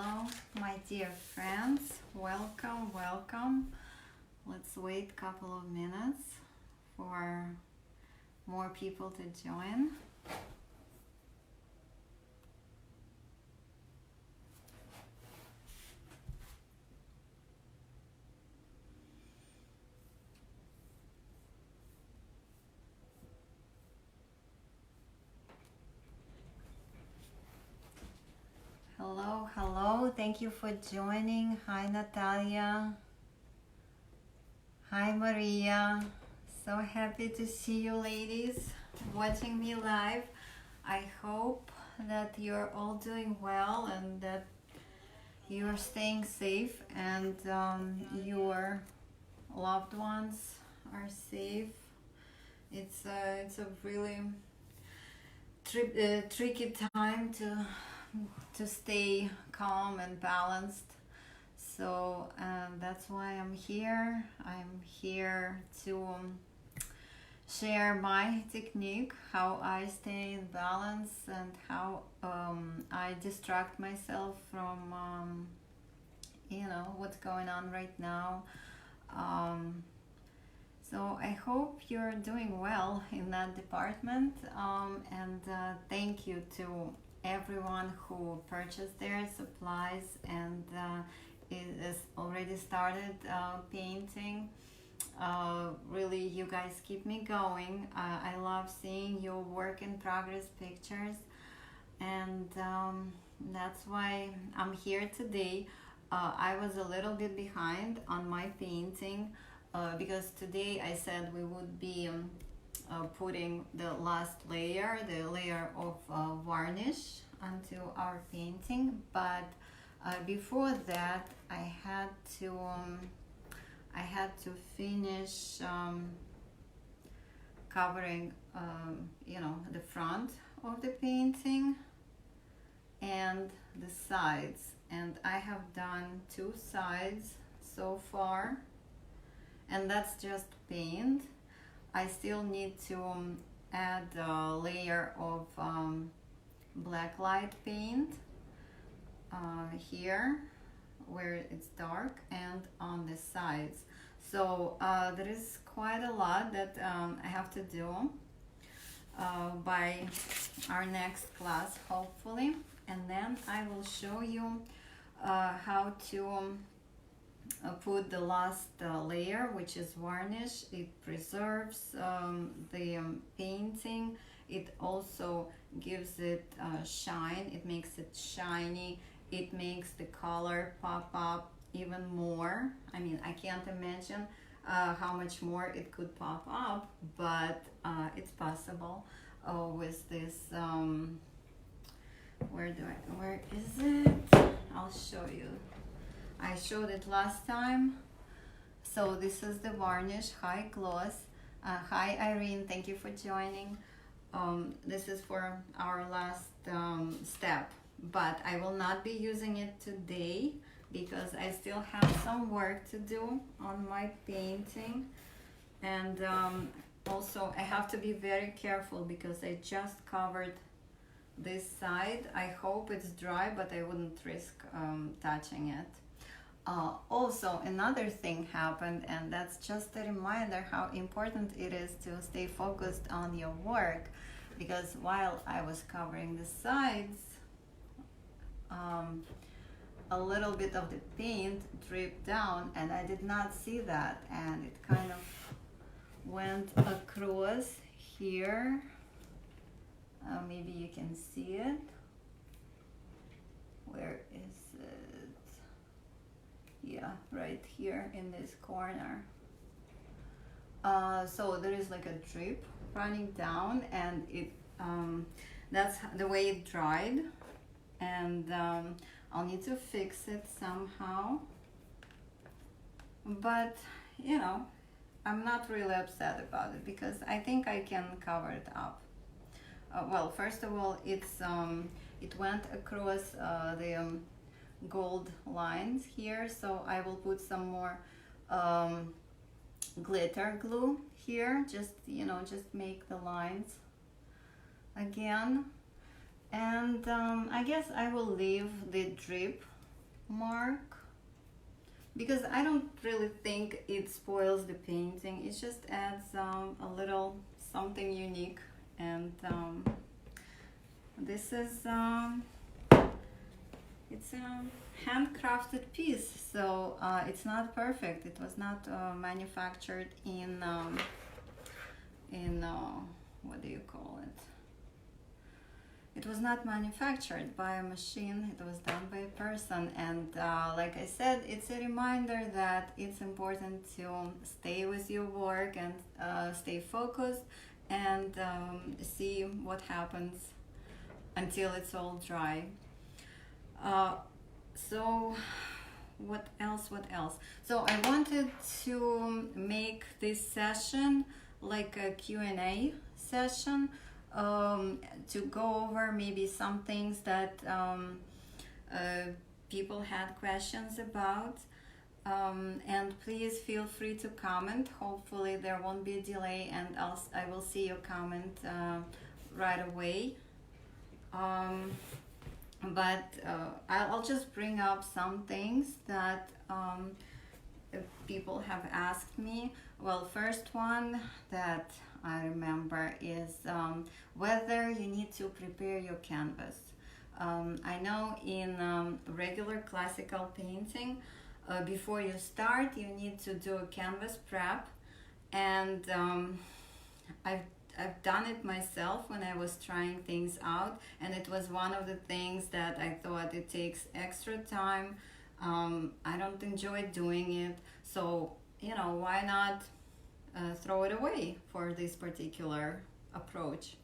Hello, my dear friends. Welcome, welcome. Let's wait a couple of minutes for more people to join. Hello, hello. Thank you for joining. Hi, Natalia. Hi, Maria. So happy to see you ladies watching me live. I hope that you're all doing well and that you're staying safe and your loved ones are safe. It's a really tricky time to stay calm and balanced. So that's why I'm here. I'm here to share my technique, how I stay in balance and how I distract myself from what's going on right now. So I hope you're doing well in that department, and thank you to everyone who purchased their supplies and is already started painting. Really, you guys keep me going. I love seeing your work in progress pictures, and that's why I'm here today. I was a little bit behind on my painting because today I said we would be putting the last layer, the layer of varnish onto our painting, but before that I had to finish covering the front of the painting and the sides, and I have done 2 sides so far, and that's just paint. I still need to add a layer of black light paint here where it's dark and on the sides. So there is quite a lot that I have to do by our next class, hopefully, and then I will show you how to put the last layer, which is varnish. It preserves the painting. It also gives it shine. It makes it shiny. It makes the color pop up even more. I mean, I can't imagine how much more it could pop up, but it's possible with this. Where is it? I'll show you. I showed it last time. So this is the varnish high gloss. Hi Irene, thank you for joining. This is for our last step, but I will not be using it today because I still have some work to do on my painting, and also I have to be very careful because I just covered this side. I hope it's dry, but I wouldn't risk touching it. Also, another thing happened, and that's just a reminder how important it is to stay focused on your work, because while I was covering the sides, a little bit of the paint dripped down and I did not see that, and it kind of went across here. Maybe you can see it. Where is it? Yeah, right here in this corner. So there is like a drip running down, and it that's the way it dried, and I'll need to fix it somehow, but I'm not really upset about it because I think I can cover it up. Well, first of all, it went across the gold lines here, so I will put some more glitter glue here, just make the lines again, and I guess I will leave the drip mark, because I don't really think it spoils the painting. It just adds a little something unique. And this is it's a handcrafted piece, so it's not perfect. It was not manufactured in what do you call it? It was not manufactured by a machine. It was done by a person. And like I said, it's a reminder that it's important to stay with your work and stay focused and see what happens until it's all dry. So what else? So I wanted to make this session like a Q&A session, to go over maybe some things that people had questions about. And please feel free to comment. Hopefully there won't be a delay, and I will see your comment right away. But I'll just bring up some things that people have asked me. Well, first one that I remember is whether you need to prepare your canvas. I know in regular classical painting, before you start, you need to do a canvas prep, and I've done it myself when I was trying things out, and it was one of the things that I thought it takes extra time. I don't enjoy doing it, so why not throw it away for this particular approach.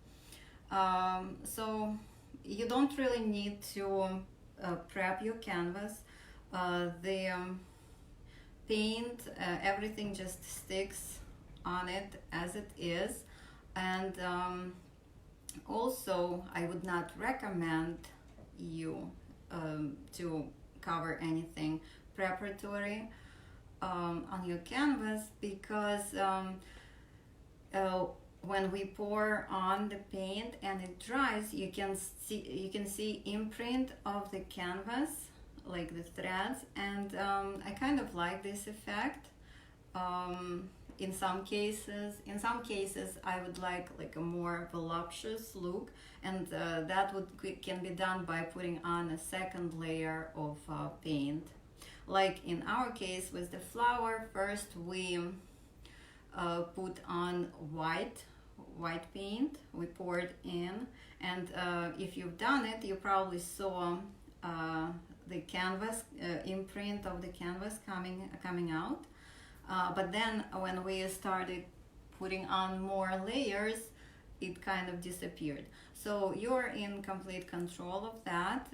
So you don't really need to prep your canvas. The paint, everything just sticks on it as it is. And also I would not recommend you to cover anything preparatory on your canvas, because when we pour on the paint and it dries, you can see imprint of the canvas, like the threads, and I kind of like this effect. In some cases I would like a more voluptuous look, and that can be done by putting on a second layer of paint. Like in our case with the flower, first we put on white paint, we poured in, and if you've done it, you probably saw the canvas, imprint of the canvas coming out. But then when we started putting on more layers, it kind of disappeared. So you're in complete control of that.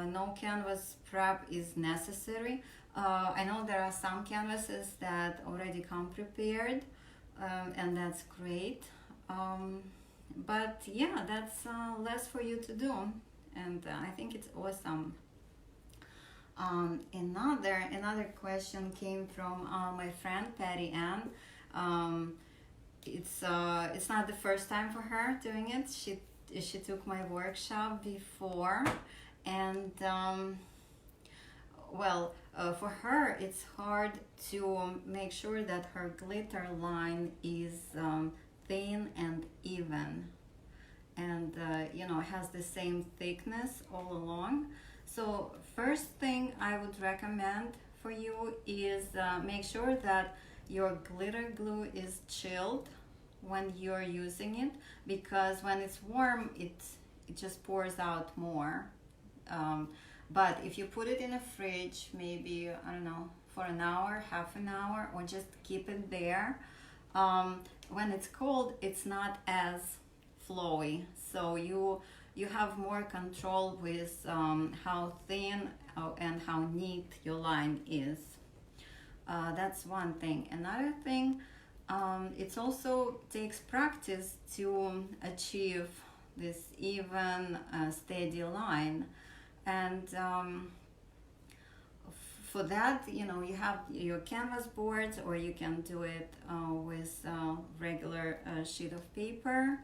No canvas prep is necessary. I know there are some canvases that already come prepared, and that's great. But yeah, that's less for you to do, and I think it's awesome. Another question came from my friend Patty Ann. It's not the first time for her doing it. She took my workshop before, and for her it's hard to make sure that her glitter line is thin and even, and has the same thickness all along. So first thing I would recommend for you is make sure that your glitter glue is chilled when you're using it, because when it's warm it just pours out more. But if you put it in a fridge, maybe, I don't know, for an hour, half an hour, or just keep it there, when it's cold it's not as flowy, so you have more control with how thin and how neat your line is. That's one thing. Another thing, it also takes practice to achieve this even, steady line. And for that, you have your canvas boards, or you can do it with regular sheet of paper.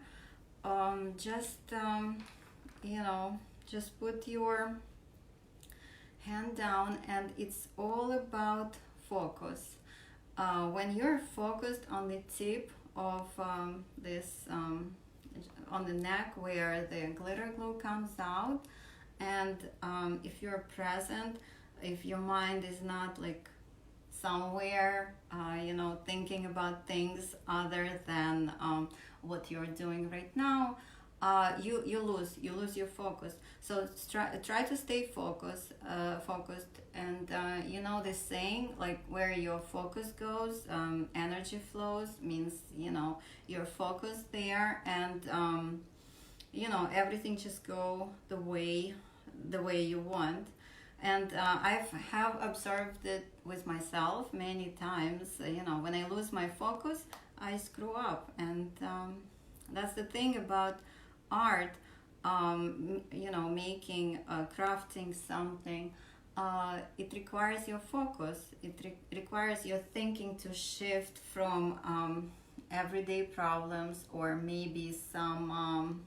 Just put your hand down, and it's all about focus. When you're focused on the tip of this on the neck where the glitter glue comes out, and if you're present, if your mind is not like somewhere thinking about things other than what you're doing right now, you lose your focus. So try to stay focused, and the saying, like, where your focus goes, energy flows, means you're focused there, and everything just go the way you want. And I have observed it with myself many times. When I lose my focus, I screw up, and that's the thing about art. Making, crafting something, it requires your focus. It requires your thinking to shift from everyday problems, or maybe some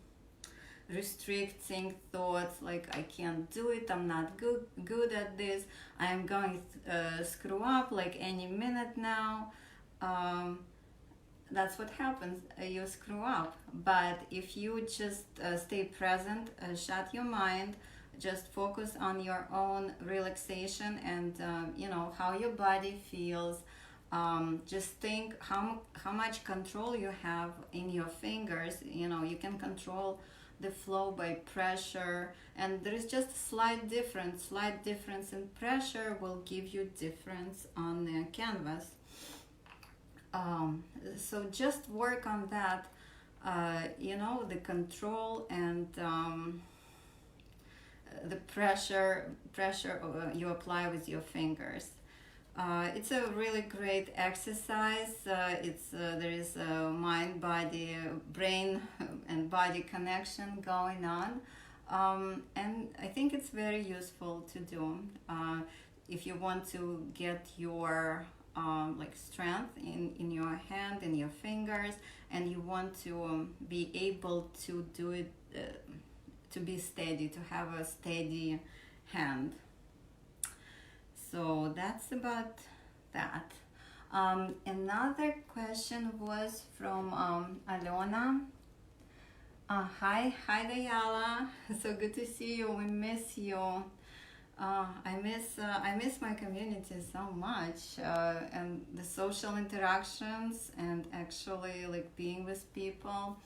restricting thoughts, like, I can't do it, I'm not good at this, I'm going to screw up like any minute now. That's what happens, you screw up. But if you just stay present, shut your mind, just focus on your own relaxation, and how your body feels. Just think how much control you have in your fingers. You can control the flow by pressure, and there is just a slight difference in pressure will give you difference on the canvas. So just work on that, the control and the pressure you apply with your fingers. It's a really great exercise. There is a mind, body, brain, and body connection going on, and I think it's very useful to do if you want to get your strength in your hand, in your fingers, and you want to be able to do it, to be steady, to have a steady hand. So that's about that. Another question was from Alona. Hi Dayala. So good to see you. We miss you. I miss my community so much, and the social interactions, and actually like being with people.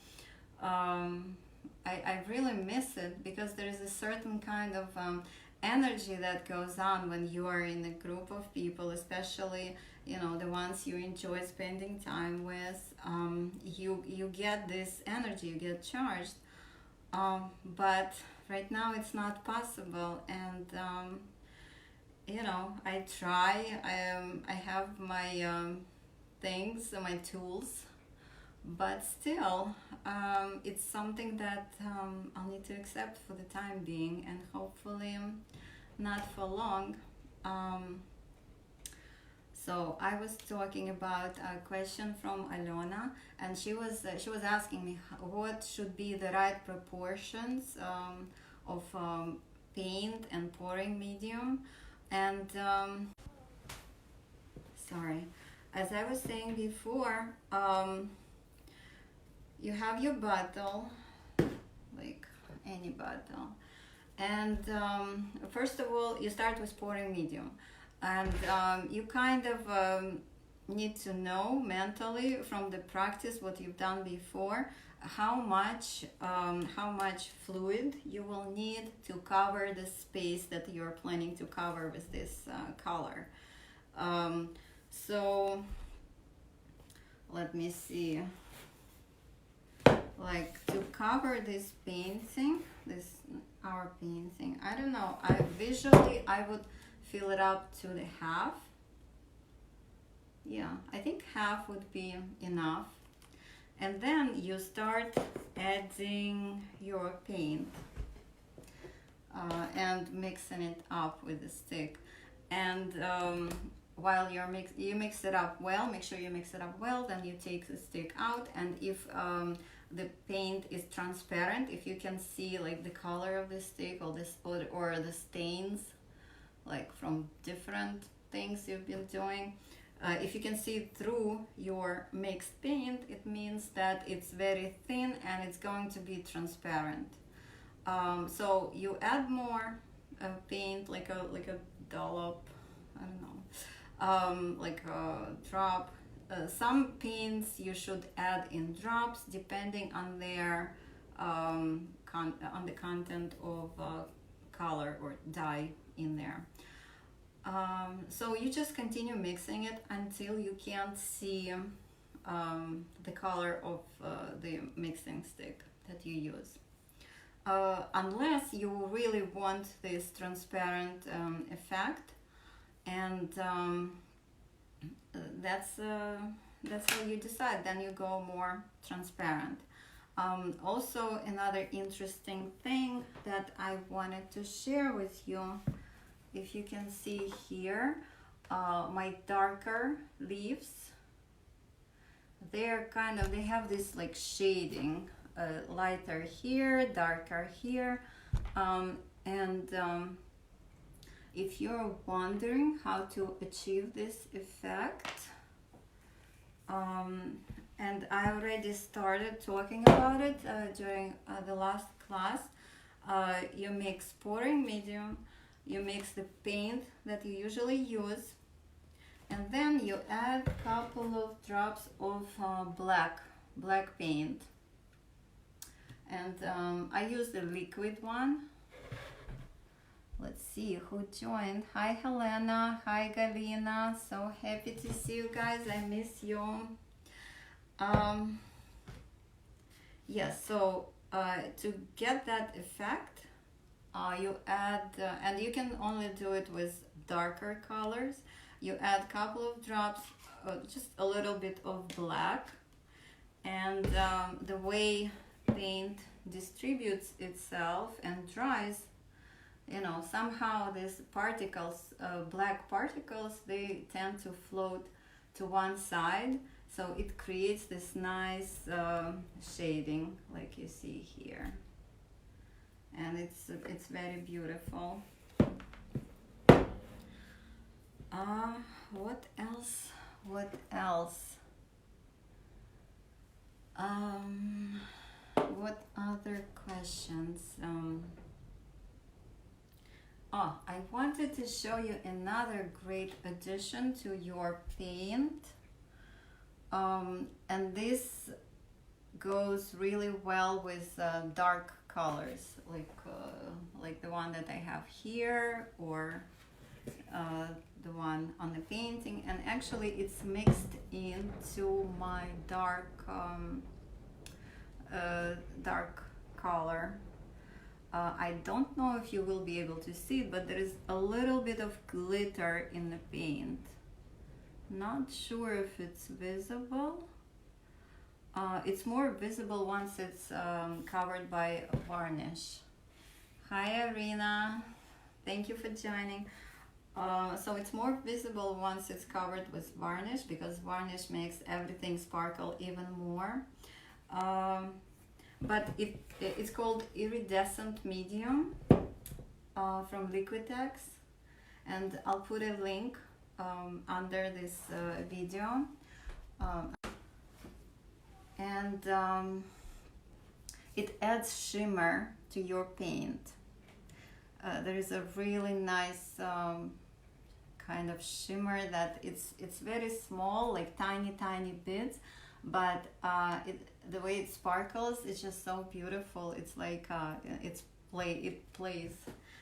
I really miss it, because there is a certain kind of energy that goes on when you are in a group of people, especially the ones you enjoy spending time with. You get this energy, you get charged, but right now it's not possible. And I try. I have my things, my tools, but still it's something that I'll need to accept for the time being, and hopefully not for long. So I was talking about a question from Alona, and she was asking me what should be the right proportions of paint and pouring medium. And sorry, as I was saying before, you have your bottle, like any bottle, and first of all you start with pouring medium, and you kind of need to know mentally from the practice what you've done before how much fluid you will need to cover the space that you're planning to cover with this color. So let me see, like, to cover this painting, our painting, I don't know, I would fill it up to the half. Yeah, I think half would be enough. And then you start adding your paint and mixing it up with the stick. And while you mix it up well, make sure you mix it up well, then you take the stick out, and if the paint is transparent, if you can see like the color of the stick or the stains like from different things you've been doing. If you can see through your mixed paint, it means that it's very thin and it's going to be transparent. So you add more paint, like a dollop, I don't know, like a drop. Some paints you should add in drops depending on their on the content of color or dye in there. So you just continue mixing it until you can't see the color of the mixing stick that you use. Unless you really want this transparent effect, and that's how you decide. Then you go more transparent. Also, another interesting thing that I wanted to share with you, if you can see here, my darker leaves, they have this like shading, lighter here, darker here, and if you're wondering how to achieve this effect, and I already started talking about it during the last class, you mix pouring medium, you mix the paint that you usually use, and then you add a couple of drops of black paint. And I use the liquid one. Let's see who joined. Hi Helena, hi Galina, so happy to see you guys, I miss you. Yes, so to get that effect, you add, and you can only do it with darker colors, you add a couple of drops, just a little bit of black, and the way paint distributes itself and dries, you know, somehow these particles, black particles, they tend to float to one side, so it creates this nice shading like you see here, and it's very beautiful. What else? What other questions? I wanted to show you another great addition to your paint, and this goes really well with dark colors, like the one that I have here, or the one on the painting, and actually it's mixed into my dark color. I don't know if you will be able to see it, but there is a little bit of glitter in the paint. Not sure if it's visible. It's more visible once it's covered by varnish. Hi Irina, thank you for joining. So it's more visible once it's covered with varnish, because varnish makes everything sparkle even more. But it's called iridescent medium from Liquitex, and I'll put a link under this video. And it adds shimmer to your paint. There is a really nice kind of shimmer that it's very small, like tiny bits, but the way it sparkles, it's just so beautiful. It's like it plays.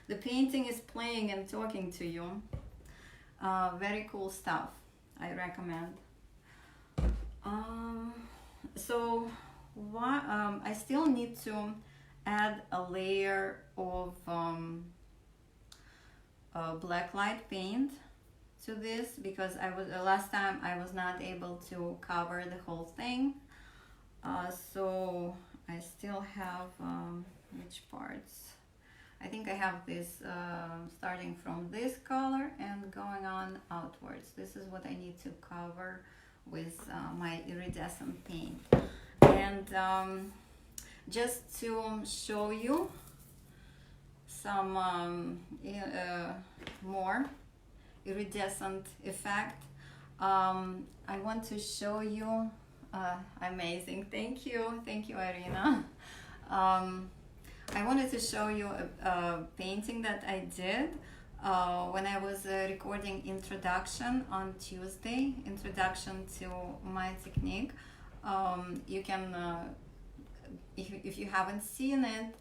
The painting is playing and talking to you. Very cool stuff. I recommend. So I still need to add a layer of black light paint to this, because last time I was not able to cover the whole thing. So I still have which parts? I think I have this starting from this color and going on outwards. This is what I need to cover with my iridescent paint. And just to show you some more iridescent effect. I want to show you. Amazing, thank you, Irina. I wanted to show you a painting that I did when I was recording introduction on Tuesday, introduction to my technique. You can, if you haven't seen it,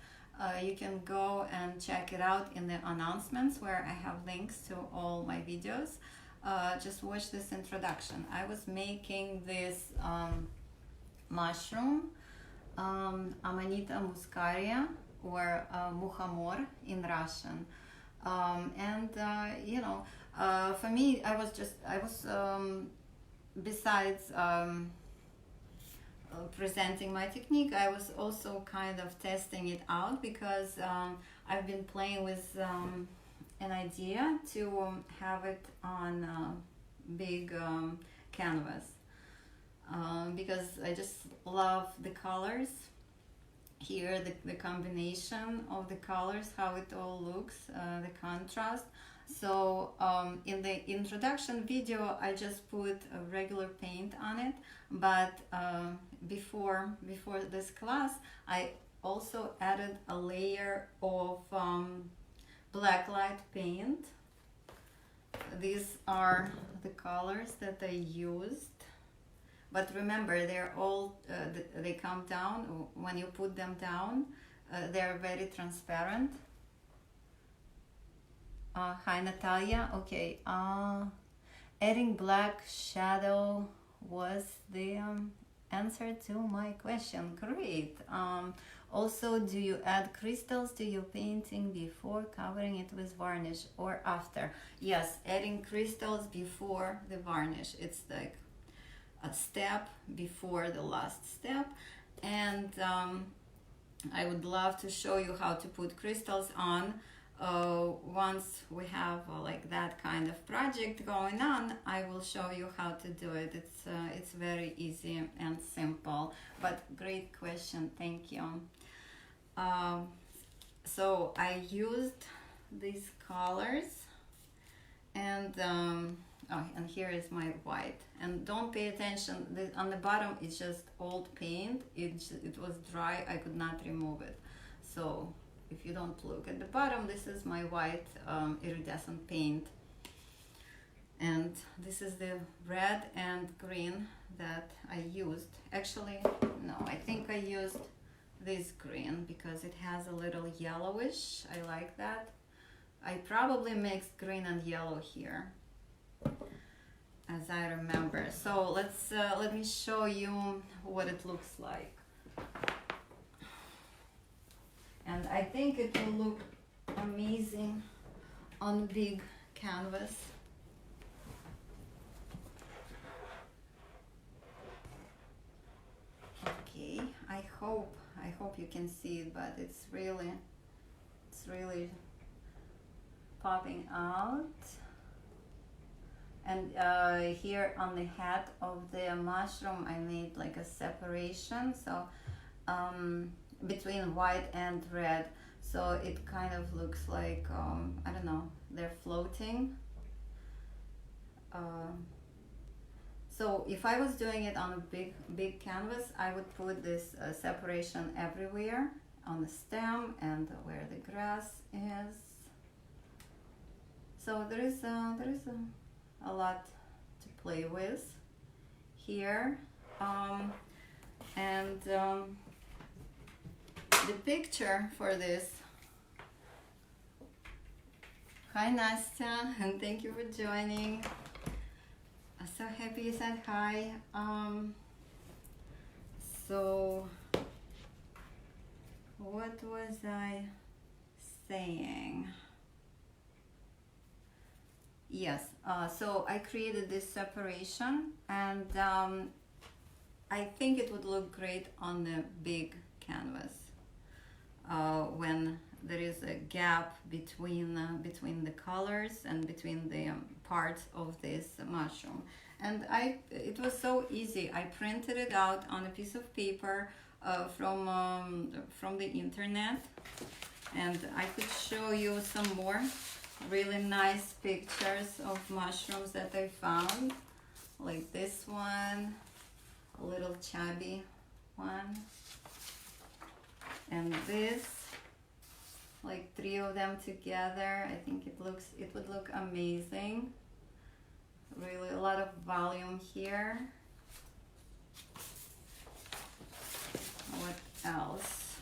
you can go and check it out in the announcements where I have links to all my videos. Just watch this introduction. I was making this mushroom, Amanita muscaria, or muhamor in Russian. You know, for me, I was besides presenting my technique, I was also kind of testing it out, because I've been playing with an idea to have it on a big canvas, because I just love the colors here, the combination of the colors, how it all looks, the contrast. So in the introduction video I just put a regular paint on it, but before this class I also added a layer of blacklight paint. These are the colors that I used, but remember, they're all they come down when you put them down. They're very transparent. Hi Natalia. Okay, adding black shadow was the answer to my question. Great. Also, do you add crystals to your painting before covering it with varnish or after? Yes, adding crystals before the varnish. It's like a step before the last step. And I would love to show you how to put crystals on. Once we have like that kind of project going on, I will show you how to do it. It's very easy and simple, but great question, thank you. So I used these colors, and and here is my white. And don't pay attention, on the bottom it's just old paint. It was dry, I could not remove it. So if you don't look at the bottom, this is my white iridescent paint. And this is the red and green that I used. Actually, no, I think I used this green because it has a little yellowish. I like that. I probably mixed green and yellow here, as I remember. So let me show you what it looks like. And I think it will look amazing on big canvas. Okay, I hope you can see it, but it's really popping out. And here on the head of the mushroom I made like a separation, so between white and red, so it kind of looks like I don't know, they're floating. So if I was doing it on a big canvas, I would put this separation everywhere, on the stem and where the grass is. So there is a lot to play with here, and the picture for this. Hi Nastya, and thank you for joining. I'm so happy you said hi. So what was I saying? Yes, so I created this separation, and I think it would look great on the big canvas when there is a gap between the colors and between the parts of this mushroom. And it was so easy. I printed it out on a piece of paper from the internet. And I could show you some more really nice pictures of mushrooms that I found, like this one, a little chubby one, and this, like 3 of them together. I think it would look amazing. Really a lot of volume here. What else?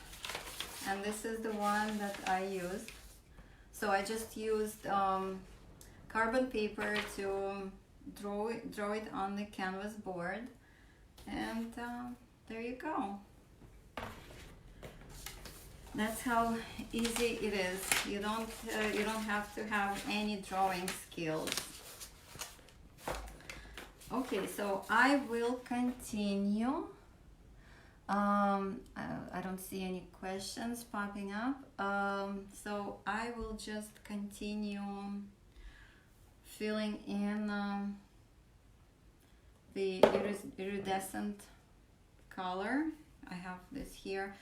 And this is the one that I used. So I just used carbon paper to draw it on the canvas board, and there you go. That's how easy it is. You don't have to have any drawing skills. Okay, so I will continue. I don't see any questions popping up. So I will just continue filling in the iridescent color. I have this here.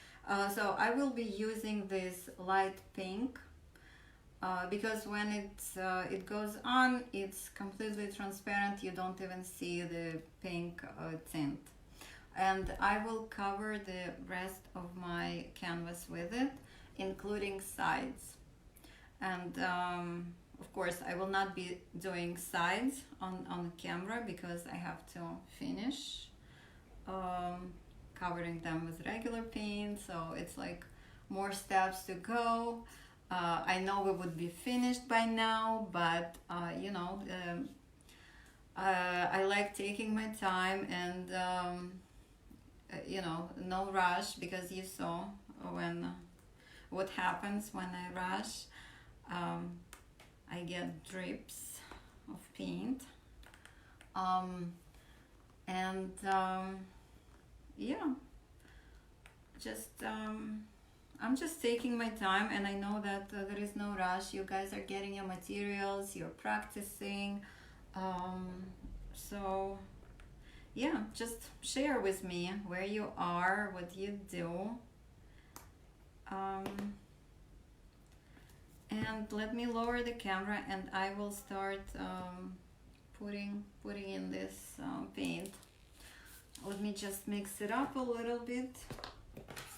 So I will be using this light pink because when it goes on, it's completely transparent. You don't even see the pink tint. And I will cover the rest of my canvas with it, including sides. And of course, I will not be doing sides on camera because I have to finish covering them with regular paint, so it's like more steps to go. I know we would be finished by now, but you know, I like taking my time, and you know, no rush, because you saw what happens when I rush. I get drips of paint, and yeah, just I'm just taking my time, and I know that there is no rush. You guys are getting your materials, you're practicing, so yeah, just share with me where you are, what you do, and let me lower the camera, and I will start putting in this paint. Let me just mix it up a little bit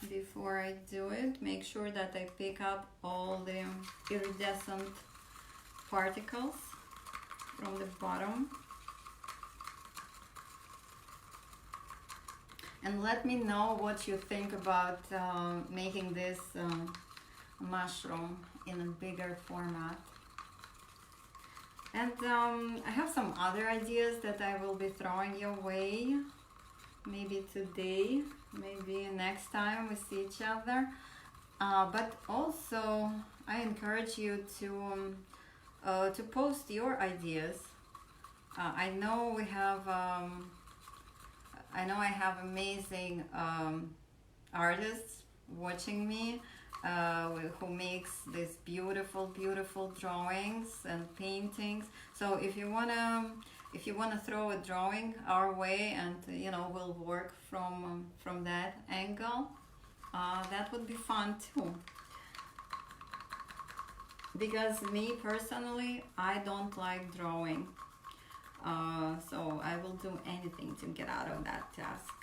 before I do it. Make sure that I pick up all the iridescent particles from the bottom. And let me know what you think about making this mushroom in a bigger format. And I have some other ideas that I will be throwing your way. Maybe today, maybe next time we see each other. But also, I encourage you to post your ideas. I know we have. I know I have amazing artists watching me who makes these beautiful drawings and paintings. So if you wanna throw a drawing our way, and you know, we'll work from that angle, that would be fun too. Because me personally, I don't like drawing. So I will do anything to get out of that task.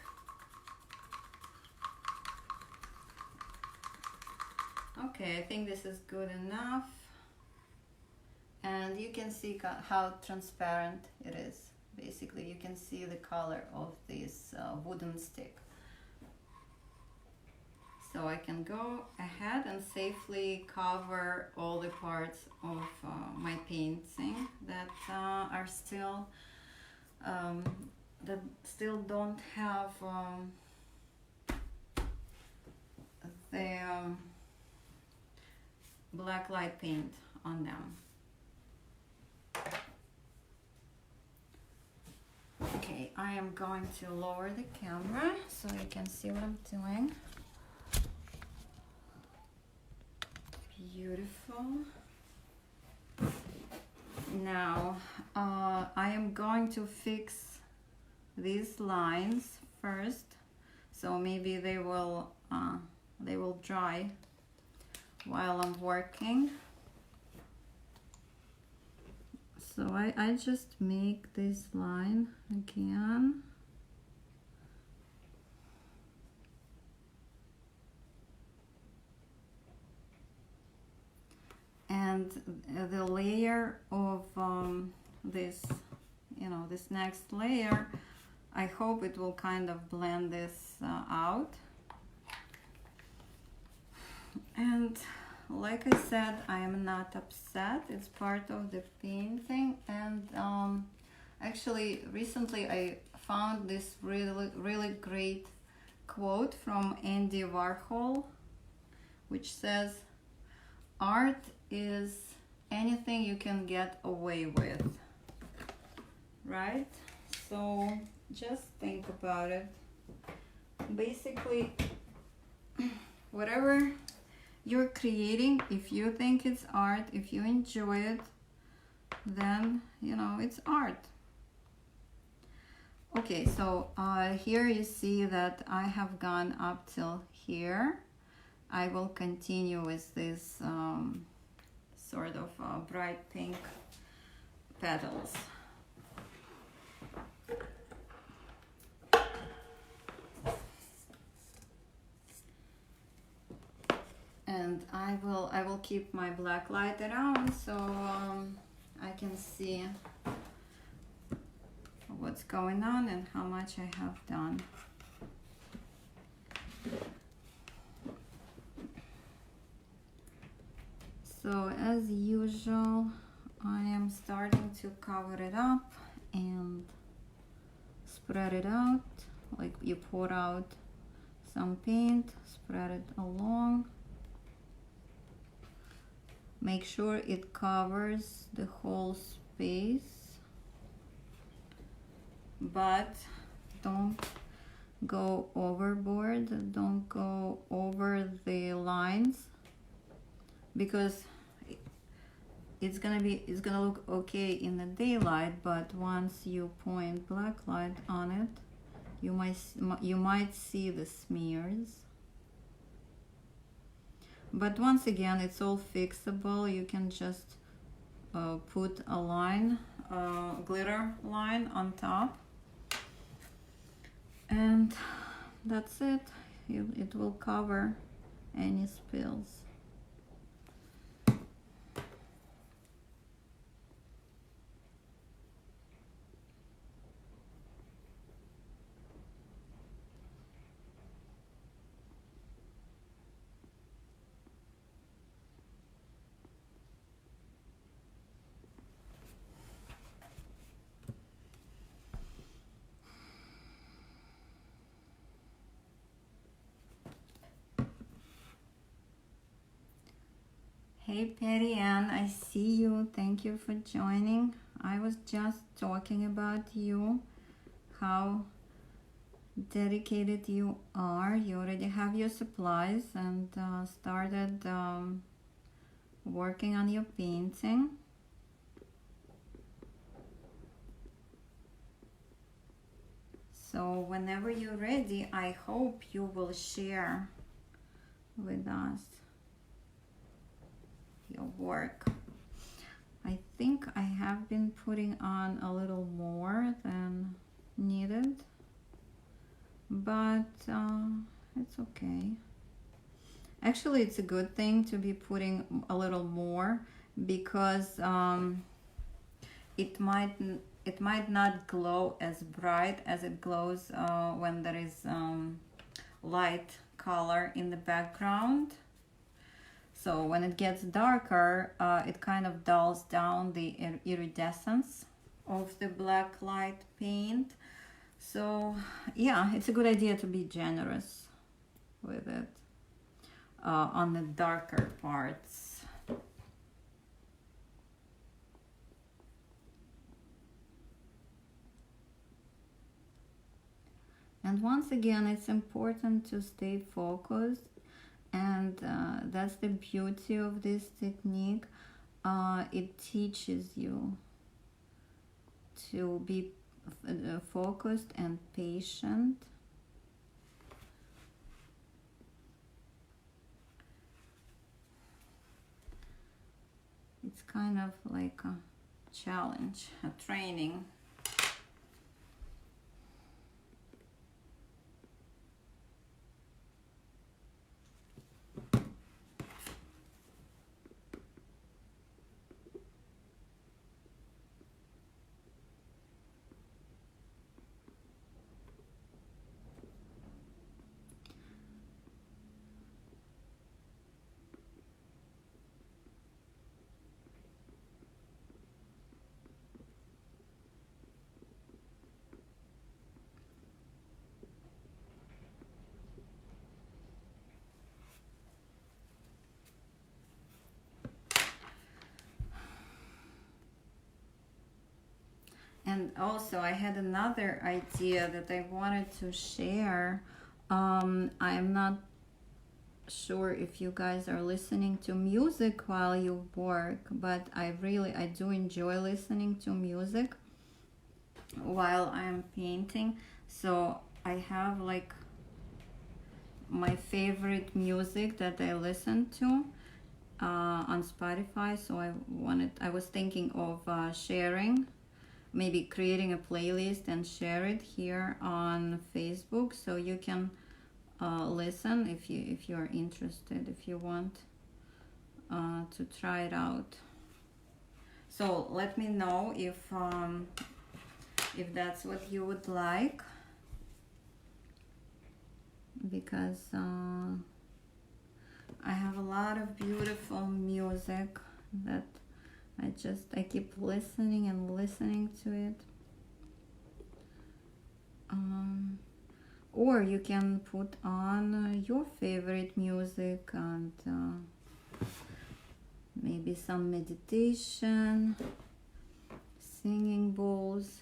Okay, I think this is good enough. And you can see how transparent it is. Basically, you can see the color of this wooden stick. So I can go ahead and safely cover all the parts of my painting that are still that still don't have the black light paint on them. Okay, I am going to lower the camera so you can see what I'm doing. Beautiful. Now I am going to fix these lines first, so maybe they will dry while I'm working. So I just make this line again. And the layer of this, you know, this next layer, I hope it will kind of blend this out. And like I said, I am not upset. It's part of the painting. And actually, recently I found this really great quote from Andy Warhol, which says, "Art is anything you can get away with." Right? So just think about it. Basically, whatever you're creating, if you think it's art, if you enjoy it, then you know it's art. Okay, so here you see that I have gone up till here. I will continue with this sort of bright pink petals. And I will keep my black light around so I can see what's going on and how much I have done. So as usual, I am starting to cover it up and spread it out, like you pour out some paint, spread it along. Make sure it covers the whole space, but don't go overboard, don't go over the lines, because it's gonna look okay in the daylight, but once you point black light on it, you might see the smears. But once again, it's all fixable. You can just put a line, glitter line on top, and that's it. It will cover any spills. Hey Patty Ann, I see you. Thank you for joining. I was just talking about you, how dedicated you are. You already have your supplies and started working on your painting. So whenever you're ready, I hope you will share with us your work. I think I have been putting on a little more than needed, but it's okay. Actually, it's a good thing to be putting a little more, because it might not glow as bright as it glows when there is light color in the background. So when it gets darker, it kind of dulls down the iridescence of the black light paint. So yeah, it's a good idea to be generous with it on the darker parts. And once again, it's important to stay focused. And that's the beauty of this technique. It teaches you to be focused and patient. kind of like a challenge, a training. And also I had another idea that I wanted to share. I'm not sure if you guys are listening to music while you work, but I do enjoy listening to music while I'm painting. So I have like my favorite music that I listen to on Spotify. So I was thinking of sharing, maybe creating a playlist and share it here on Facebook, so you can listen if you're interested, if you want to try it out. So let me know if that's what you would like, because I have a lot of beautiful music that I keep listening and listening to it. Or you can put on your favorite music and maybe some meditation, singing bowls.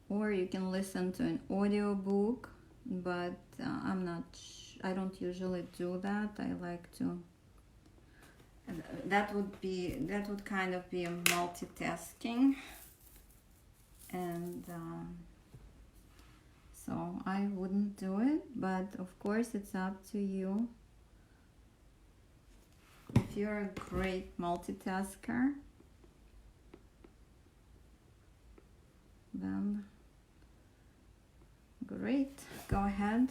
Or you can listen to an audio book, but I don't usually do that. I like to, that would kind of be a multitasking, and so I wouldn't do it, but of course it's up to you. If you're a great multitasker, then great, go ahead.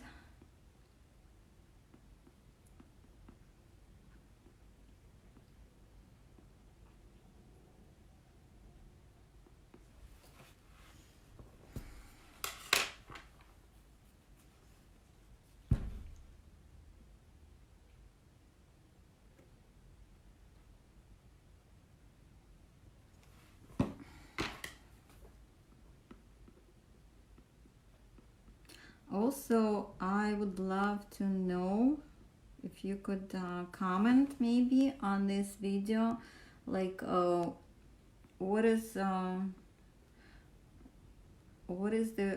Also, I would love to know if you could comment maybe on this video, like what is the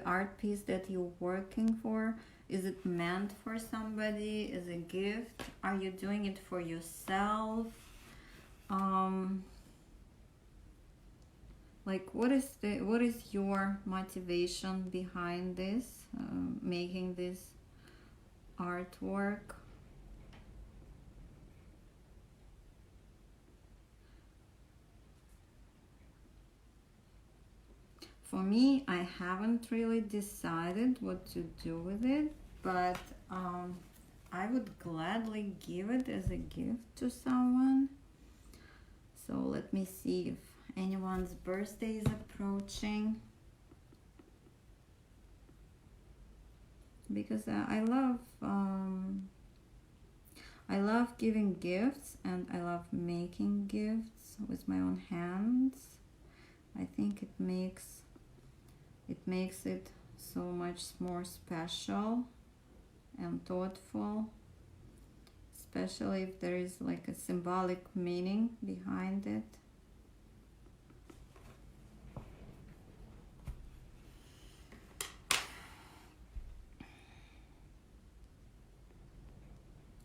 art piece that you're working for? Is it meant for somebody? Is it a gift? Are you doing it for yourself? Like what is your motivation behind this, making this artwork? For me, I haven't really decided what to do with it, but I would gladly give it as a gift to someone. So let me see if anyone's birthday is approaching, because I love giving gifts, and I love making gifts with my own hands. I think it makes it so much more special and thoughtful, especially if there is like a symbolic meaning behind it.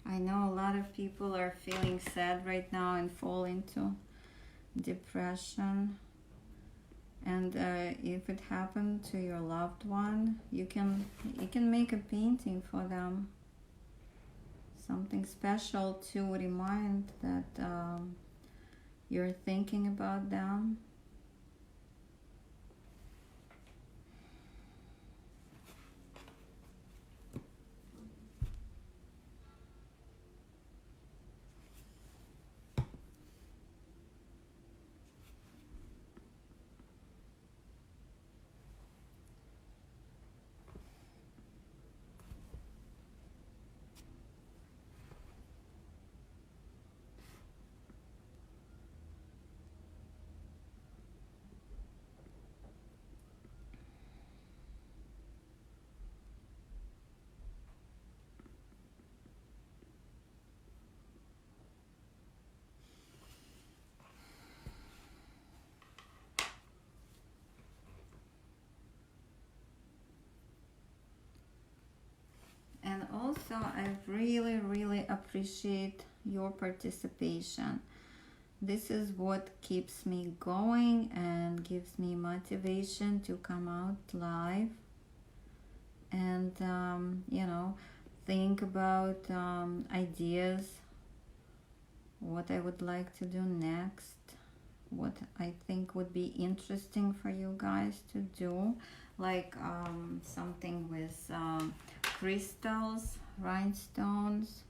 I know a lot of people are feeling sad right now and fall into depression. And if it happened to your loved one, you can make a painting for them. something special to remind that you're thinking about them. And also, I really appreciate your participation. This is what keeps me going and gives me motivation to come out live and, you know, think about ideas, what I would like to do next, what I think would be interesting for you guys to do, like something with crystals, rhinestones.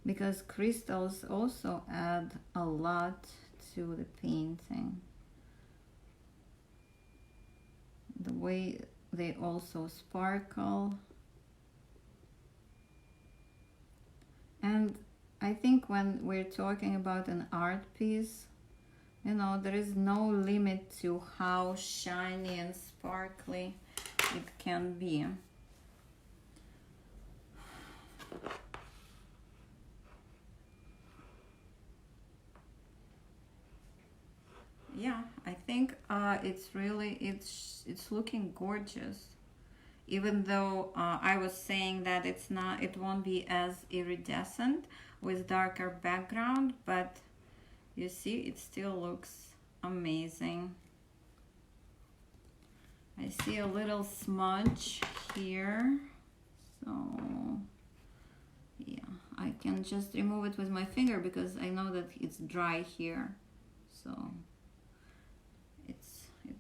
Because crystals also add a lot to the painting. The way they also sparkle. And I think when we're talking about an art piece, you know, there is no limit to how shiny and sparkly it can be. Yeah, I think it's really, it's looking gorgeous. Even though I was saying that it won't be as iridescent with darker background, but you see, it still looks amazing. I see a little smudge here, so yeah, I can just remove it with my finger because I know that it's dry here, so it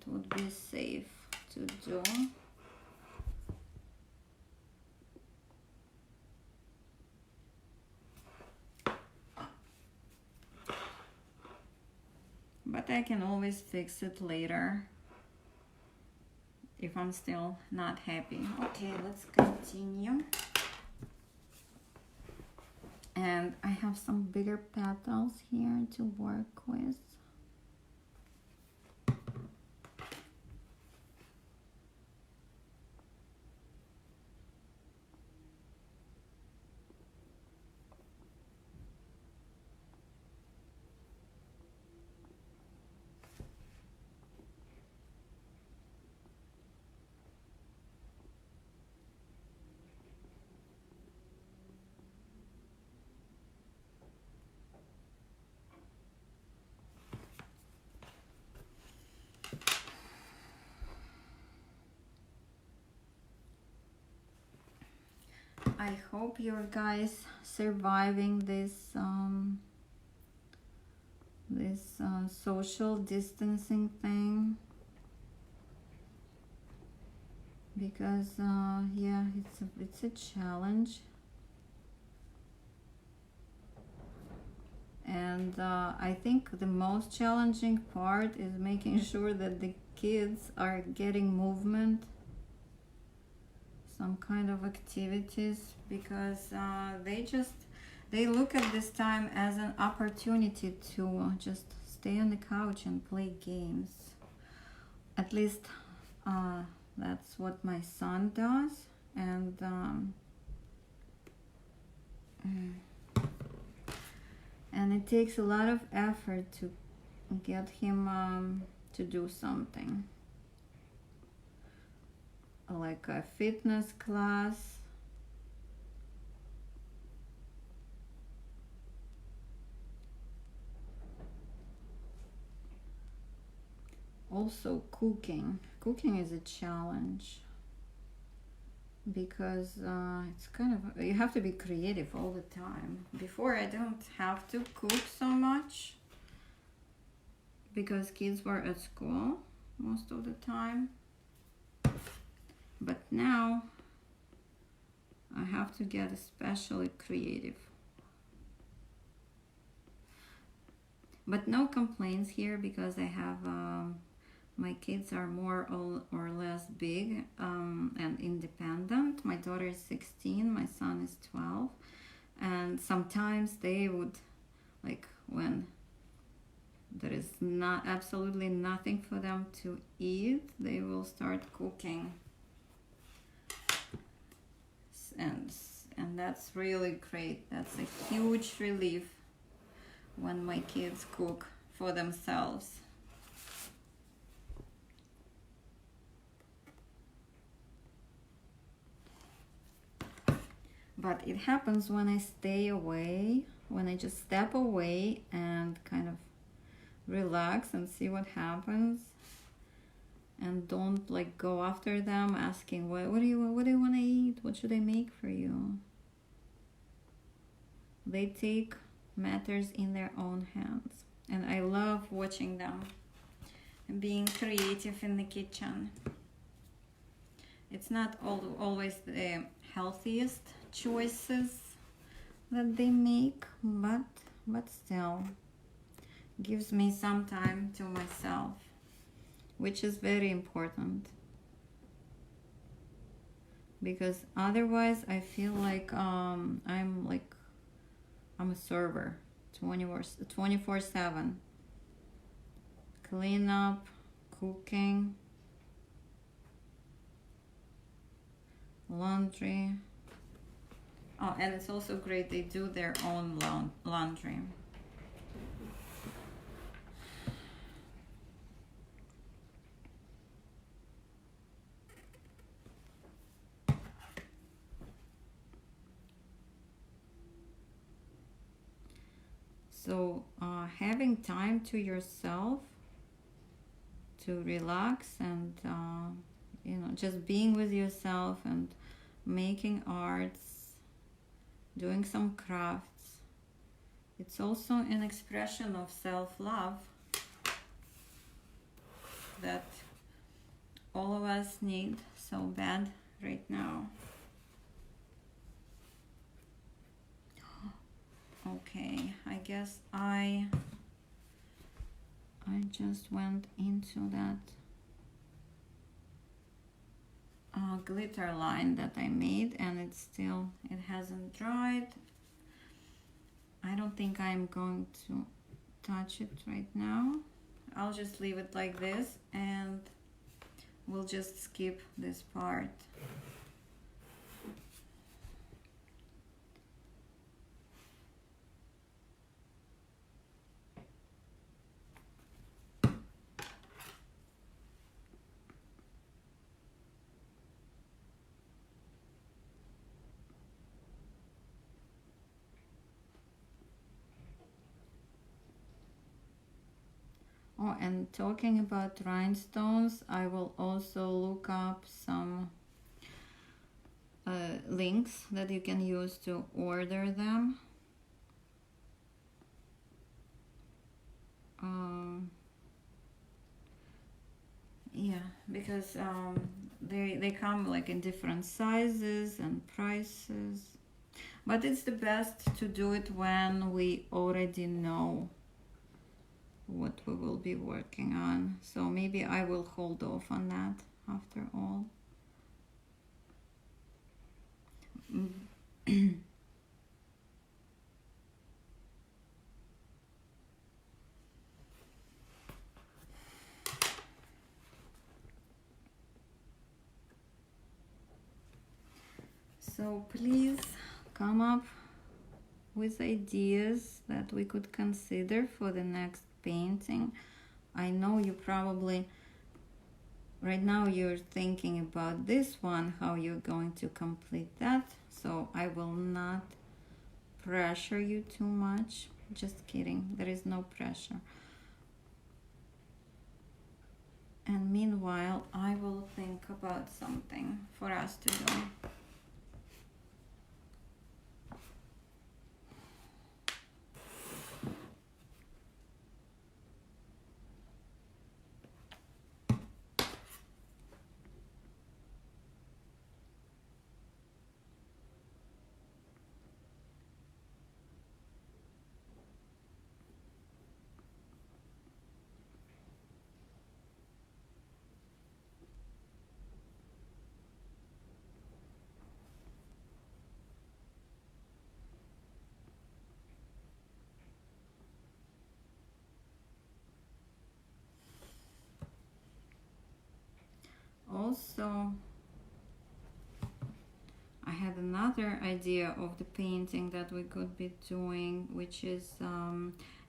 would be safe to do. But I can always fix it later if I'm still not happy. Okay, let's continue. And I have some bigger petals here to work with. I hope you're guys surviving this social distancing thing, because yeah, it's a challenge, and I think the most challenging part is making sure that the kids are getting movement, some kind of activities, because they look at this time as an opportunity to just stay on the couch and play games. At least that's what my son does, and it takes a lot of effort to get him to do something, like a fitness class. also cooking. Cooking is a challenge because it's kind of, you have to be creative all the time. Before, I don't have to cook so much because kids were at school most of the time, but now I have to get especially creative. But no complaints here because I have my kids are more or less big and independent. My daughter is 16, my son is 12, and sometimes they would, like, when there is not absolutely nothing for them to eat, they will start cooking, and that's really great. That's a huge relief when my kids cook for themselves. But it happens when I stay away, when I just step away and kind of relax and see what happens, and don't like go after them asking what do you want to eat, what should I make for you. They take matters in their own hands, and I love watching them and being creative in the kitchen. It's not always the healthiest choices that they make, but still gives me some time to myself, which is very important, because otherwise I feel like I'm a server 24/7. Clean up, cooking, laundry. Oh, and it's also great they do their own laundry. So having time to yourself to relax and just being with yourself and making arts, doing some crafts, it's also an expression of self-love that all of us need so bad right now. Okay, I guess I just went into that glitter line that I made, and it hasn't dried. I don't think I'm going to touch it right now. I'll just leave it like this, and we'll just skip this part. Oh, and talking about rhinestones, I will also look up some links that you can use to order them. Yeah, because they come like in different sizes and prices, but it's the best to do it when we already know what we will be working on. So maybe I will hold off on that after all. So please come up with ideas that we could consider for the next painting. I know you probably right now you're thinking about this one, how you're going to complete that, so I will not pressure you too much. Just kidding, there is no pressure. And meanwhile, I will think about something for us to do. Also, I had another idea of the painting that we could be doing, which is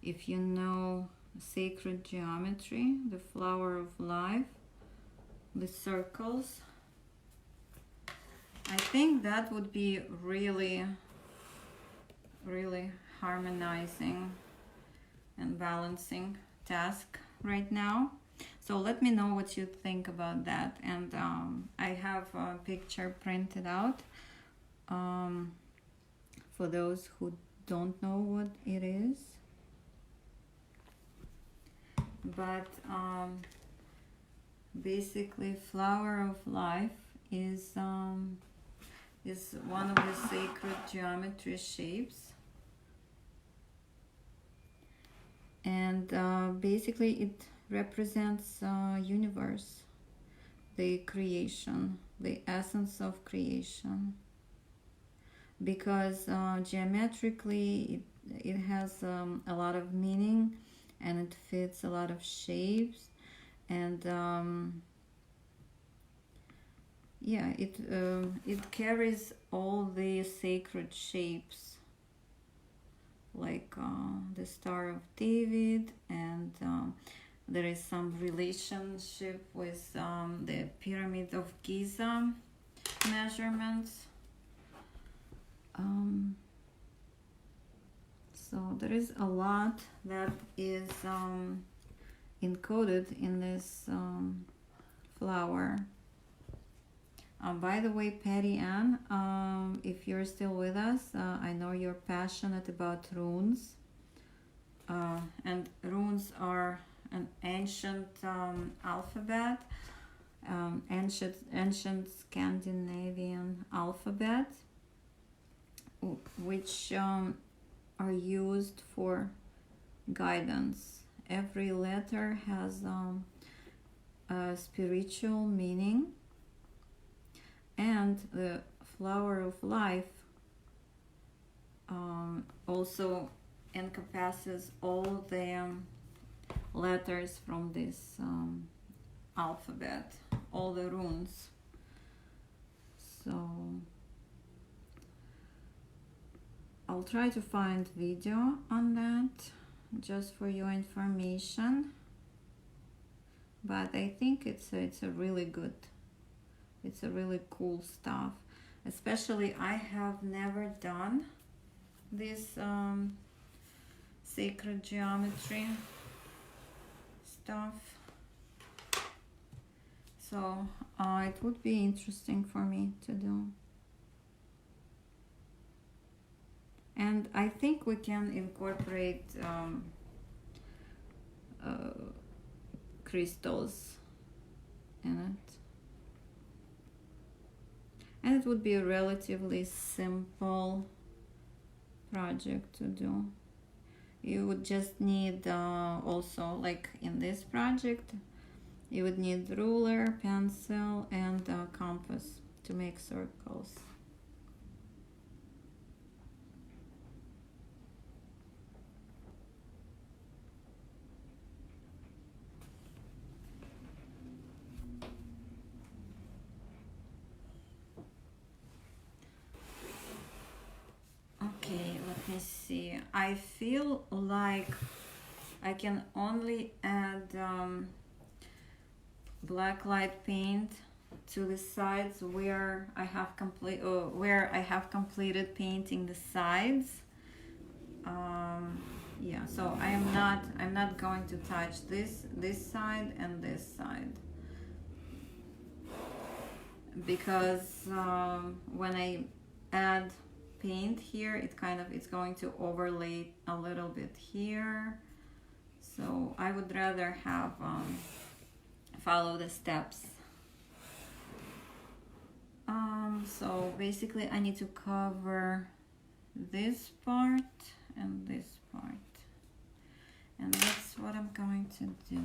if you know sacred geometry, the flower of life, the circles, I think that would be really harmonizing and balancing task right now. So let me know what you think about that. And I have a picture printed out for those who don't know what it is. But basically, flower of life is one of the sacred geometry shapes. And basically it represents universe, the creation, the essence of creation, because geometrically it has a lot of meaning, and it fits a lot of shapes, and yeah, it carries all the sacred shapes, like the Star of David, and there is some relationship with the Pyramid of Giza measurements. So there is a lot that is encoded in this flower. By the way, Patty Ann, if you're still with us, I know you're passionate about runes. And runes are an ancient alphabet, ancient Scandinavian alphabet, which are used for guidance. Every letter has a spiritual meaning. And the flower of life also encompasses all the letters from this alphabet, all the runes. So I'll try to find video on that just for your information. But I think it's a really good. It's a really cool stuff. Especially, I have never done this sacred geometry stuff. So it would be interesting for me to do. And I think we can incorporate crystals in it. And it would be a relatively simple project to do. You would just need also, like in this project, you would need ruler, pencil, and compass to make circles. Okay, let me see. I feel like I can only add black light paint to the sides where I have completed painting the sides. Yeah, so I'm not going to touch this side and this side, because when I add paint here, it's going to overlay a little bit here. So I would rather have follow the steps. So basically I need to cover this part and this part, and that's what I'm going to do.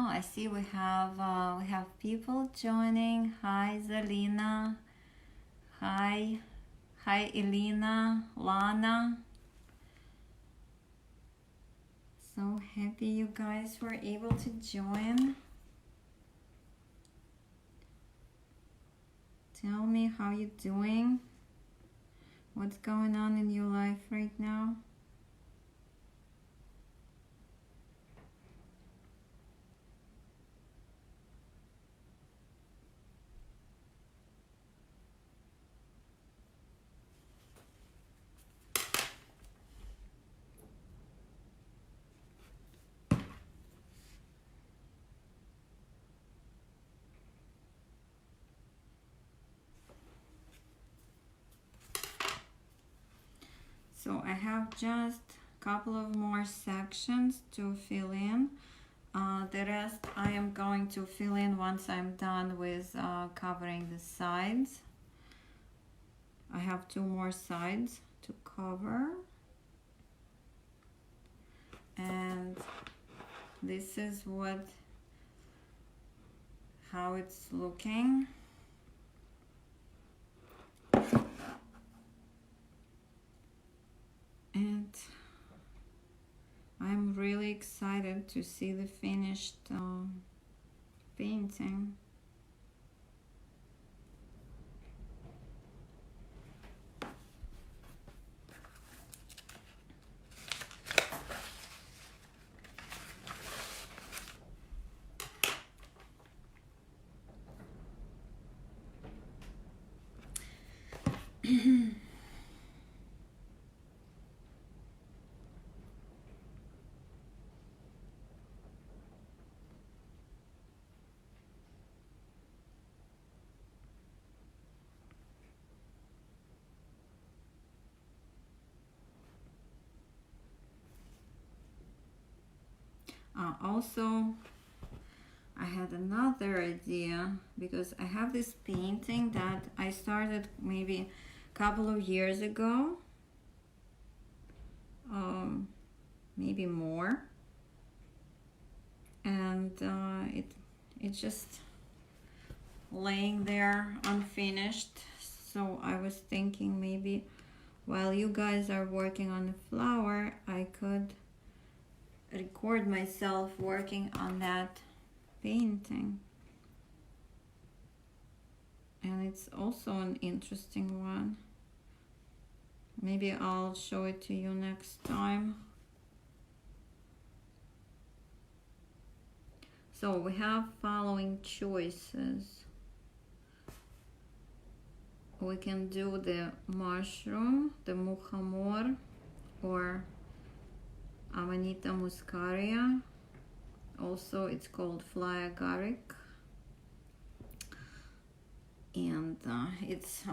Oh, I see we have people joining. Hi, Zelina. Hi, Elena, Lana. So happy you guys were able to join. Tell me how you doing. What's going on in your life right now? So I have just a couple of more sections to fill in. The rest I am going to fill in once I'm done with covering the sides. I have 2 more sides to cover. And this is how it's looking. And I'm really excited to see the finished painting. Also, I had another idea, because I have this painting that I started maybe a couple of years ago, maybe more, and it's just laying there unfinished. So I was thinking maybe while you guys are working on the flower, I could record myself working on that painting. And it's also an interesting one. Maybe I'll show it to you next time. So we have following choices. We can do the mushroom, the muhamor, or Amanita muscaria. Also, it's called fly agaric, and it's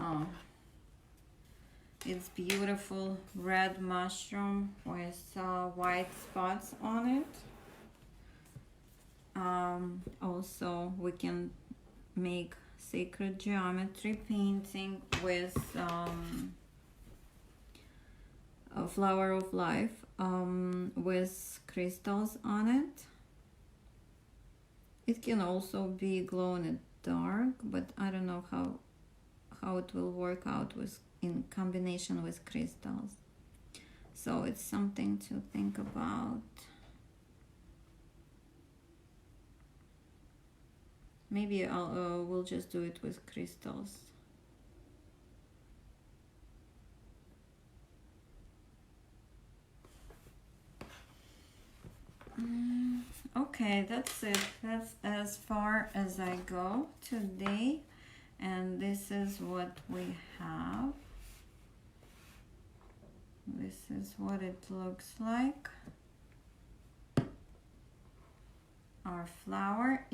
beautiful red mushroom with white spots on it. Also we can make sacred geometry painting with a flower of life with crystals on it. It can also be glow in the dark, but I don't know how it will work out with in combination with crystals. So it's something to think about. Maybe we'll just do it with crystals. Okay, that's it. That's as far as I go today, and this is what we have. This is what it looks like. Our flower,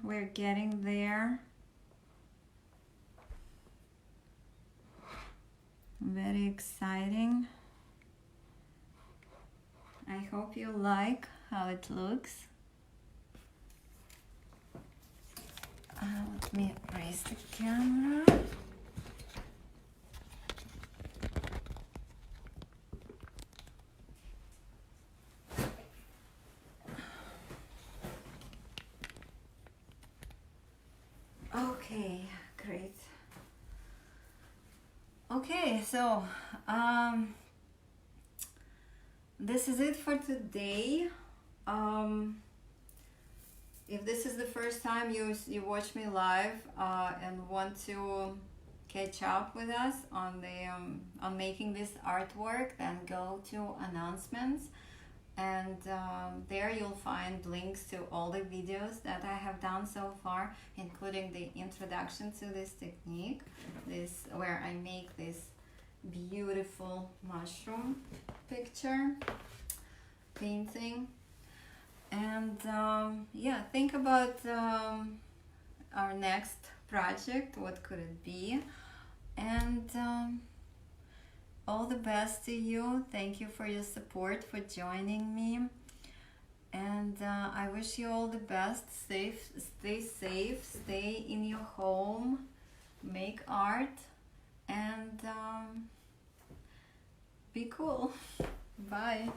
we're getting there. Very exciting. I hope you like how it looks. Let me raise the camera. Okay, great. Okay, so this is it for today. If this is the first time you watch me live and want to catch up with us on making this artwork, then go to announcements, and there you'll find links to all the videos that I have done so far, including the introduction to this technique, where I make this beautiful mushroom picture painting. And yeah, think about our next project, what could it be, and all the best to you. Thank you for your support, for joining me, and I wish you all the best. Stay safe, stay in your home, make art, and be cool. Bye.